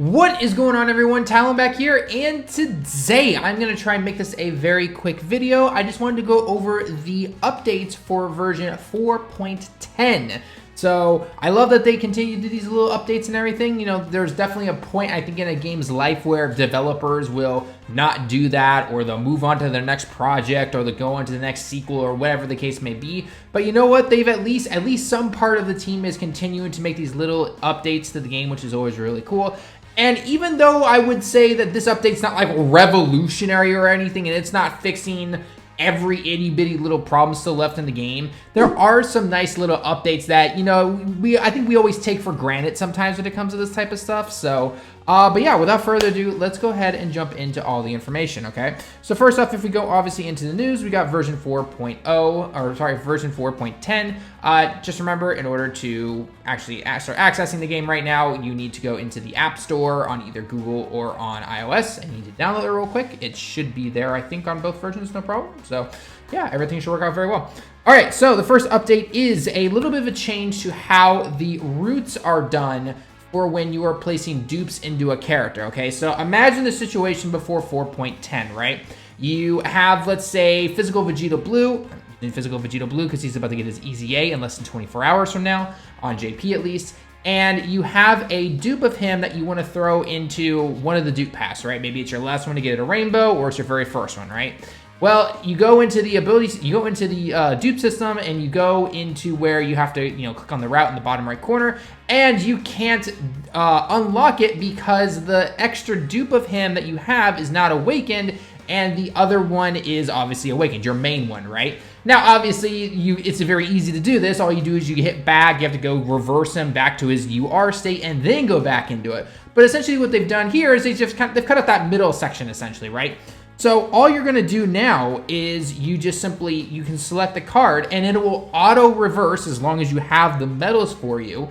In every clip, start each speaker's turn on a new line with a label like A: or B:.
A: What is going on, everyone? Talon back here, and today I'm going to try and make this a very quick video. I just wanted to go over the updates for version 4.10. So I love that they continue to do these little updates and everything. You know, there's definitely a point, I think, in a game's life where developers will not do that, or they'll move on to their next project, or they'll go on to the next sequel, or whatever the case may be. But you know what? They've at least some part of the team is continuing to make these little updates to the game, which is always really cool. And even though I would say that this update's not like revolutionary or anything, and it's not fixing every itty bitty little problem still left in the game, there are some nice little updates that, you know, I think we always take for granted sometimes when it comes to this type of stuff. So but yeah, without further ado, let's go ahead and jump into all the information. Okay, so first off, if we go obviously into the news, we got version 4.10. Just remember, in order to actually start accessing the game right now, you need to go into the App Store on either Google or on iOS, and you need to download it real quick. It should be there, I think, on both versions, no problem. So yeah, everything should work out very well. All right, so the first update is a little bit of a change to how the routes are done for when you are placing dupes into a character. Okay, so imagine the situation before 4.10, right? You have, let's say, Physical Vegeta Blue, because he's about to get his EZA in less than 24 hours from now, on JP at least, and you have a dupe of him that you want to throw into one of the dupe paths, right? Maybe it's your last one to get a rainbow, or it's your very first one, right? Well, you go into the abilities, you go into the dupe system, and you go into where you have to, you know, click on the route in the bottom right corner, and you can't unlock it because the extra dupe of him that you have is not awakened, and the other one is obviously awakened, your main one, right? Now, obviously, it's very easy to do this. All you do is you hit back, you have to go reverse him back to his UR state, and then go back into it. But essentially what they've done here is they've cut out that middle section, essentially, right? So all you're gonna do now is you can select the card, and it will auto reverse as long as you have the medals for you,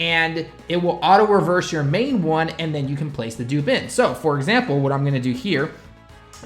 A: and it will auto reverse your main one, and then you can place the dupe in. So for example, what I'm gonna do here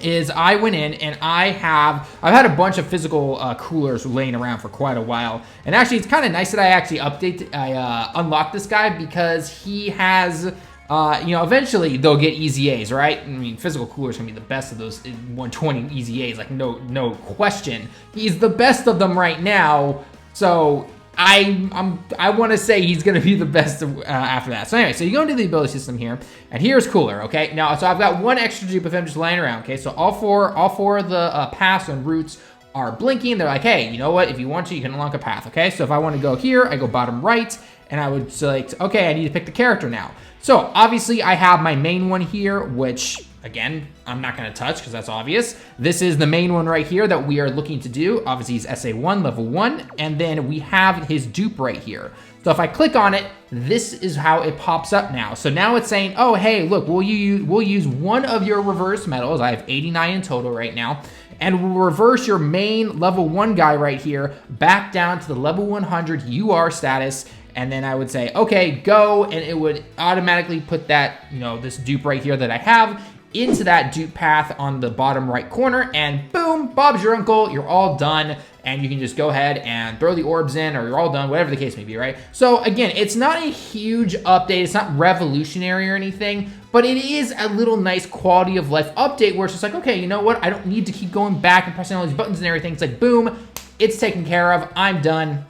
A: is I went in and I've had a bunch of physical coolers laying around for quite a while, and actually it's kind of nice that I actually unlocked this guy, because he has you know, eventually they'll get EZAs, right? I mean, physical coolers can be the best of those 120 EZAs, like no question. He's the best of them right now, so I want to say he's going to be the best after that. So anyway, so you go into the ability system here, and here's Cooler, okay? Now, so I've got one extra dupe of him just laying around, okay? So all four of the paths and routes are blinking. They're like, hey, you know what? If you want to, you can unlock a path, okay? So if I want to go here, I go bottom right, and I would select, okay, I need to pick the character now. So obviously I have my main one here, which again, I'm not gonna touch because that's obvious. This is the main one right here that we are looking to do. Obviously he's SA1, level 1, and then we have his dupe right here. So if I click on it, this is how it pops up now. So now it's saying, oh, hey, look, we'll use one of your reverse medals. I have 89 in total right now. And we'll reverse your main level 1 guy right here back down to the level 100 UR status. And then I would say, okay, go, and it would automatically put that, you know, this dupe right here that I have into that dupe path on the bottom right corner, and boom, Bob's your uncle, you're all done, and you can just go ahead and throw the orbs in, or you're all done, whatever the case may be, right? So again, it's not a huge update, it's not revolutionary or anything, but it is a little nice quality of life update where it's just like, okay, you know what, I don't need to keep going back and pressing all these buttons and everything. It's like, boom, it's taken care of, I'm done.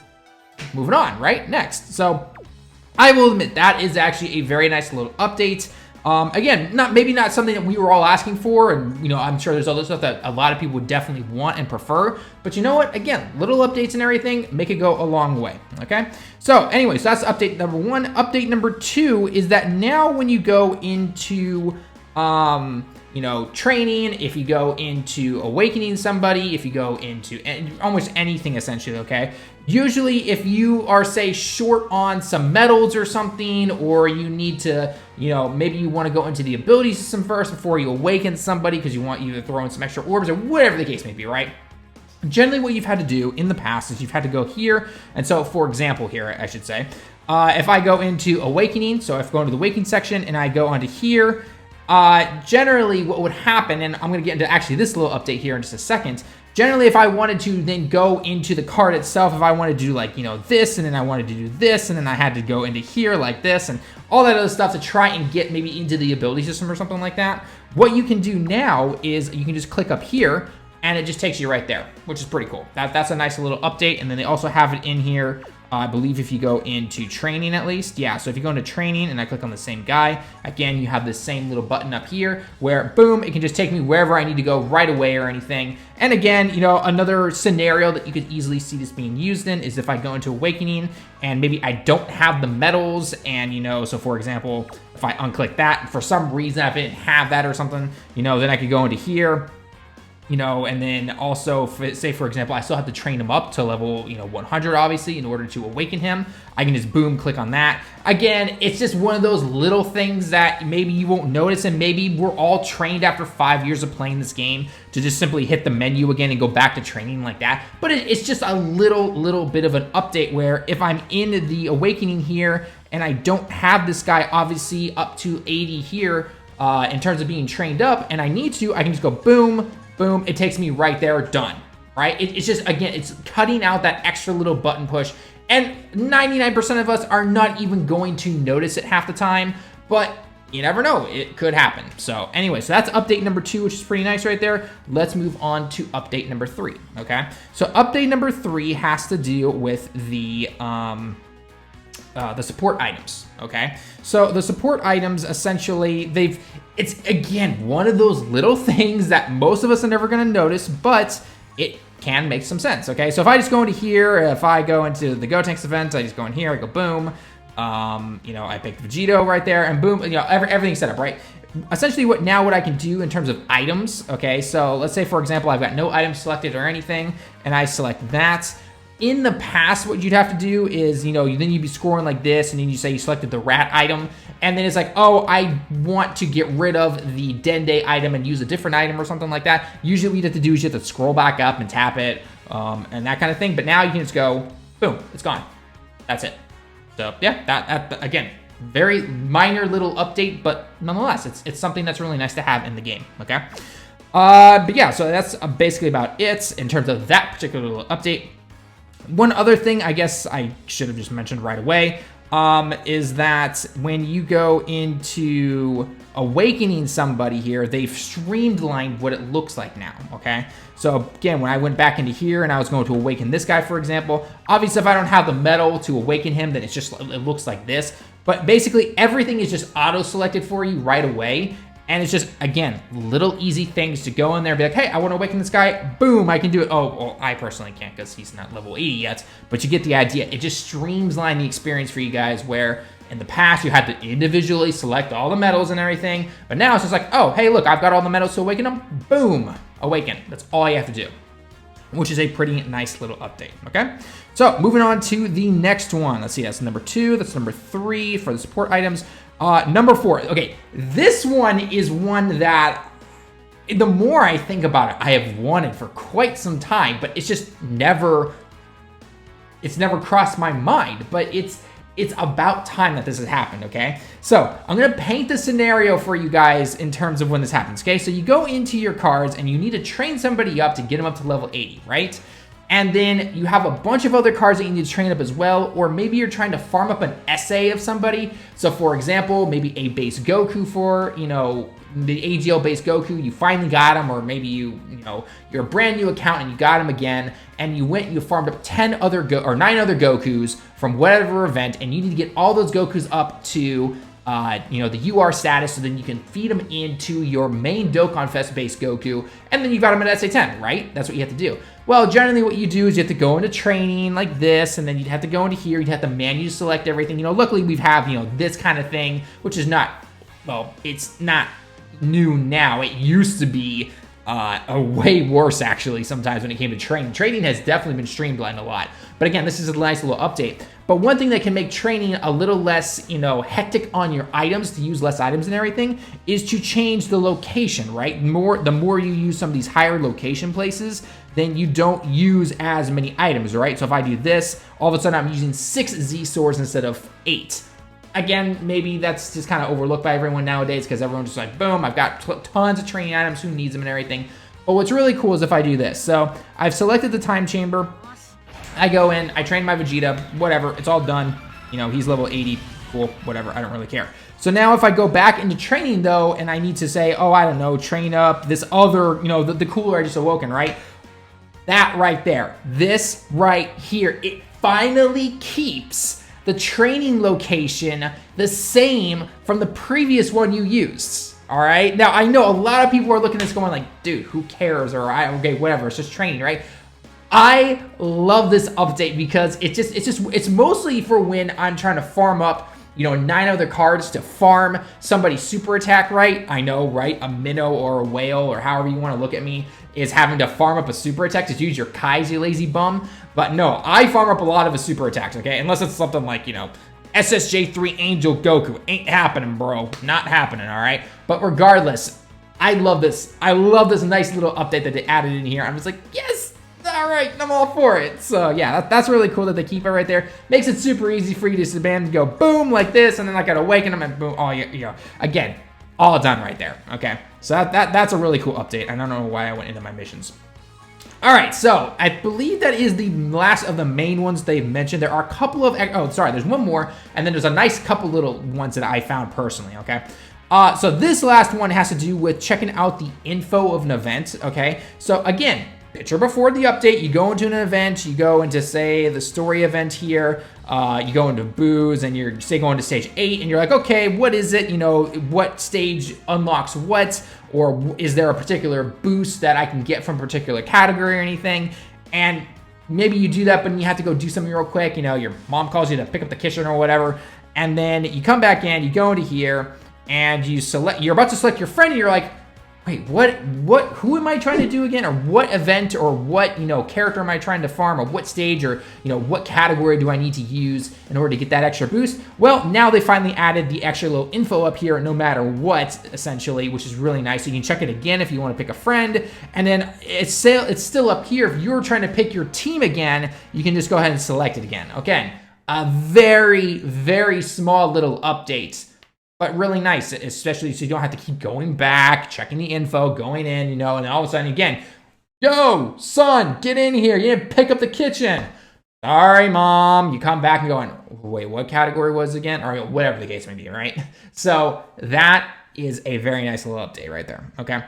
A: Moving on, right? Next. So I will admit that is actually a very nice little update. Again, maybe not something that we were all asking for, and you know, I'm sure there's other stuff that a lot of people would definitely want and prefer, but you know what? Again, little updates and everything make it go a long way, okay? So anyways, that's update number 1. Update number 2 is that now when you go into you know, training, if you go into awakening somebody, if you go into almost anything essentially, okay? Usually if you are, say, short on some medals or something, or you need to, you know, maybe you want to go into the ability system first before you awaken somebody because you want you to throw in some extra orbs or whatever the case may be, right? Generally what you've had to do in the past is you've had to go here, and so for example here, I should say, if I go into awakening, so if I go into the awakening section and I go onto here, generally what would happen, and I'm going to get into actually this little update here in just a second, generally, if I wanted to then go into the card itself, if I wanted to do like, you know, this, and then I wanted to do this, and then I had to go into here like this, and all that other stuff to try and get maybe into the ability system or something like that, what you can do now is you can just click up here, and it just takes you right there, which is pretty cool. That's a nice little update, and then they also have it in here. I believe if you go into training at least, yeah, so if you go into training and I click on the same guy, again, you have this same little button up here where, boom, it can just take me wherever I need to go right away or anything. And again, you know, another scenario that you could easily see this being used in is if I go into Awakening and maybe I don't have the medals and, you know, so for example, if I unclick that, for some reason I didn't have that or something, you know, then I could go into here, you know, and then also, say, for example, I still have to train him up to level, you know, 100, obviously, in order to awaken him. I can just, boom, click on that. Again, it's just one of those little things that maybe you won't notice, and maybe we're all trained after 5 years of playing this game to just simply hit the menu again and go back to training like that. But it's just a little bit of an update where if I'm in the Awakening here and I don't have this guy, obviously, up to 80 here in terms of being trained up, and I need to, I can just go, boom, boom, it takes me right there, done, right? It's just, again, it's cutting out that extra little button push, and 99% of us are not even going to notice it half the time, but you never know, it could happen. So anyway, so that's update number 2, which is pretty nice right there. Let's move on to update number 3, okay? So update number 3 has to deal with the support items, okay? So the support items, essentially, it's again, one of those little things that most of us are never gonna notice, but it can make some sense, okay? So if I just go into here, if I go into the Gotenks event, I just go in here, I go boom, you know, I pick Vegito right there, and boom, you know, everything's set up, right? Essentially what I can do in terms of items, okay? So let's say, for example, I've got no items selected or anything, and I select that. In the past, what you'd have to do is, you know, then you'd be scoring like this, and then you say you selected the rat item, and then it's like, oh, I want to get rid of the Dende item and use a different item or something like that. Usually what you'd have to do is you have to scroll back up and tap it, and that kind of thing. But now you can just go, boom, it's gone. That's it. So yeah, that again, very minor little update, but nonetheless, it's something that's really nice to have in the game, okay? But yeah, so that's basically about it in terms of that particular little update. One other thing I guess I should have just mentioned right away is that when you go into awakening somebody here, they've streamlined what it looks like now, okay? So again, when I went back into here and I was going to awaken this guy, for example, obviously if I don't have the medal to awaken him, then it looks like this. But basically everything is just auto-selected for you right away. And it's just, again, little easy things to go in there and be like, hey, I want to awaken this guy. Boom, I can do it. Oh, well, I personally can't because he's not level 80 yet. But you get the idea. It just streamlines the experience for you guys where in the past you had to individually select all the medals and everything. But now it's just like, oh, hey, look, I've got all the medals to awaken them. Boom, awaken. That's all you have to do, which is a pretty nice little update, okay? So moving on to the next one. Let's see, that's number 2. That's number 3 for the support items. Number 4, okay, this one is one that, the more I think about it, I have wanted for quite some time, but it's just never crossed my mind, but it's about time that this has happened, okay? So, I'm gonna paint the scenario for you guys in terms of when this happens, okay? So you go into your cards and you need to train somebody up to get them up to level 80, right? And then you have a bunch of other cards that you need to train up as well, or maybe you're trying to farm up an essay of somebody. So for example, maybe a base Goku for, you know, the AGL base Goku, you finally got him, or maybe you know, you're a brand new account and you got him again, and you farmed up 9 other Gokus from whatever event, and you need to get all those Gokus up to you know, the UR status, so then you can feed them into your main Dokkan Fest base Goku, and then you got them at SA10, right? That's what you have to do. Well, generally what you do is you have to go into training like this, and then you'd have to go into here, you'd have to manually select everything. You know, luckily we have, you know, this kind of thing, which is not, well, it's not new now. It used to be a way worse, actually, sometimes when it came to training. Training has definitely been streamlined a lot. But again, this is a nice little update. But one thing that can make training a little less, you know, hectic on your items, to use less items and everything, is to change the location, right? The more you use some of these higher location places, then you don't use as many items, right? So if I do this, all of a sudden I'm using 6 Z swords instead of 8. Again, maybe that's just kind of overlooked by everyone nowadays because everyone's just like, boom, I've got tons of training items, who needs them and everything. But what's really cool is if I do this. So I've selected the time chamber. I go in, I train my Vegeta, whatever, it's all done. You know, he's level 80, cool, whatever, I don't really care. So now if I go back into training though, and I need to say, oh, I don't know, train up this other, you know, the cooler I just awoken, right? That right there, this right here, it finally keeps the training location the same from the previous one you used. All right, now I know a lot of people are looking at this going like, dude, who cares? Or okay, whatever, it's just training, right? I love this update because it's mostly for when I'm trying to farm up, you know, 9 other cards to farm somebody's super attack, right? I know, right? A minnow or a whale or however you want to look at me is having to farm up a super attack to use your Kais, you lazy bum. But no, I farm up a lot of his super attacks, okay? Unless it's something like, you know, SSJ3 Angel Goku. Ain't happening, bro. Not happening, all right? But regardless, I love this. I love this nice little update that they added in here. I'm just like, yes! All right, I'm all for it. So yeah, that's really cool that they keep it right there. Makes it super easy for you to just bam, go boom like this, and then like I awaken them and boom. Oh yeah. Again, all done right there. Okay, so that's a really cool update. I don't know why I went into my missions. All right, so I believe that is the last of the main ones they've mentioned. There are a couple of, oh, sorry, there's one more, and then there's a nice couple little ones that I found personally, okay? So this last one has to do with checking out the info of an event, okay? So again, picture before the update, you go into an event, you go into, say, the story event here, you go into booze, and you're, say, going to stage 8, and you're like, okay, what is it? You know, what stage unlocks what? Or is there a particular boost that I can get from a particular category or anything? And maybe you do that, but you have to go do something real quick. You know, your mom calls you to pick up the kitchen or whatever, and then you come back in, you go into here, and you're about to select your friend, and you're like, wait, who am I trying to do again? Or what event or what, you know, character am I trying to farm, or what stage, or, you know, what category do I need to use in order to get that extra boost? Well, now they finally added the extra little info up here no matter what, essentially, which is really nice. So you can check it again if you want to pick a friend, and then it's still up here. If you're trying to pick your team again, you can just go ahead and select it again. Okay, a very, very small little update, but really nice, especially so you don't have to keep going back, checking the info, going in, you know, and then all of a sudden again, yo, son, get in here. You didn't pick up the kitchen. Sorry, mom. You come back and going, wait, what category was it again? Or whatever the case may be, right? So that is a very nice little update right there, okay?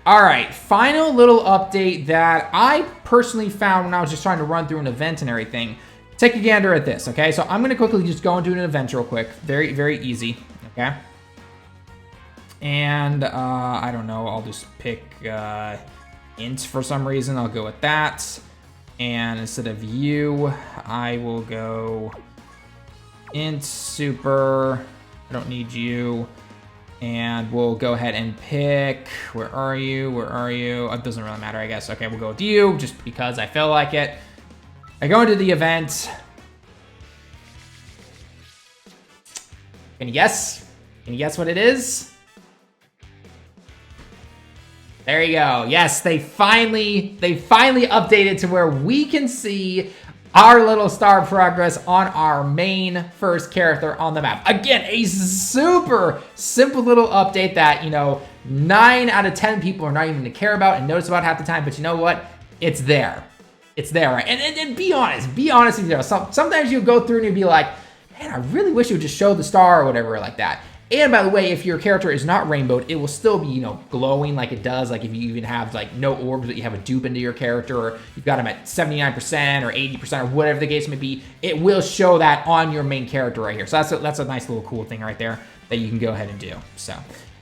A: All right, final little update that I personally found when I was just trying to run through an event and everything. Take a gander at this, okay? So I'm going to quickly just go into an event real quick. Very, very easy. Okay, and I don't know, I'll just pick int for some reason. I'll go with that, and instead of you, I will go int super. I don't need you, and we'll go ahead and pick, where are you? It doesn't really matter, I guess. Okay, we'll go with you just because I feel like it. I go into the event. Can you guess? Can you guess what it is? There you go. Yes, they finally updated to where we can see our little star progress on our main first character on the map. Again, a super simple little update that, you know, 9 out of 10 people are not even to care about and notice about half the time, but you know what? It's there. It's there, right? And be honest with you. Sometimes you'll go through and you'll be like, man, I really wish it would just show the star or whatever like that. And by the way, if your character is not rainbowed, it will still be, you know, glowing like it does. Like if you even have like no orbs, but you have a dupe into your character, or you've got them at 79% or 80% or whatever the case may be, it will show that on your main character right here. So that's a nice little cool thing right there that you can go ahead and do. So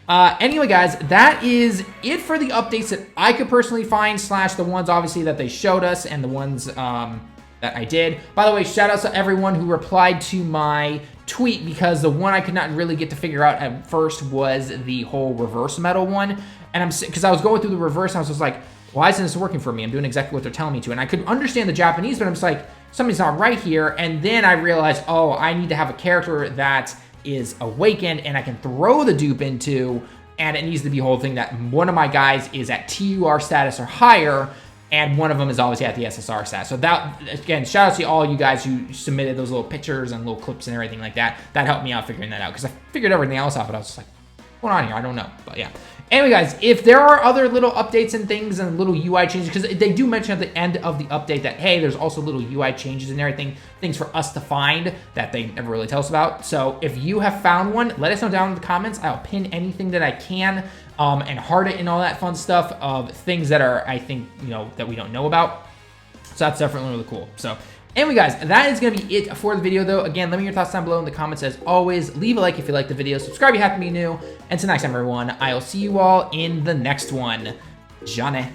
A: anyway, guys, that is it for the updates that I could personally find, / the ones obviously that they showed us and the ones that I did. By the way, shout out to everyone who replied to my tweet, because the one I could not really get to figure out at first was the whole reverse metal one. And because I was going through the reverse, and I was just like, why isn't this working for me? I'm doing exactly what they're telling me to. And I could understand the Japanese, but I'm just like, something's not right here. And then I realized, oh, I need to have a character that is awakened and I can throw the dupe into, and it needs to be a whole thing that one of my guys is at TUR status or higher, and one of them is obviously at the SSR status. So that, again, shout out to all you guys who submitted those little pictures and little clips and everything like that. That helped me out figuring that out, because I figured everything else out, but I was just like, what's going on here? I don't know. But yeah. anyway, guys, if there are other little updates and things and little UI changes, because they do mention at the end of the update that, hey, there's also little UI changes and everything, things for us to find that they never really tell us about. So if you have found one, let us know down in the comments. I'll pin anything that I can and heart it and all that fun stuff of things that are, I think, you know, that we don't know about. So that's definitely really cool. So anyway, guys, that is going to be it for the video, though. Again, let me know your thoughts down below in the comments. As always, leave a like if you like the video. Subscribe if you happen to be new. And until next time, everyone, I'll see you all in the next one. Johnny.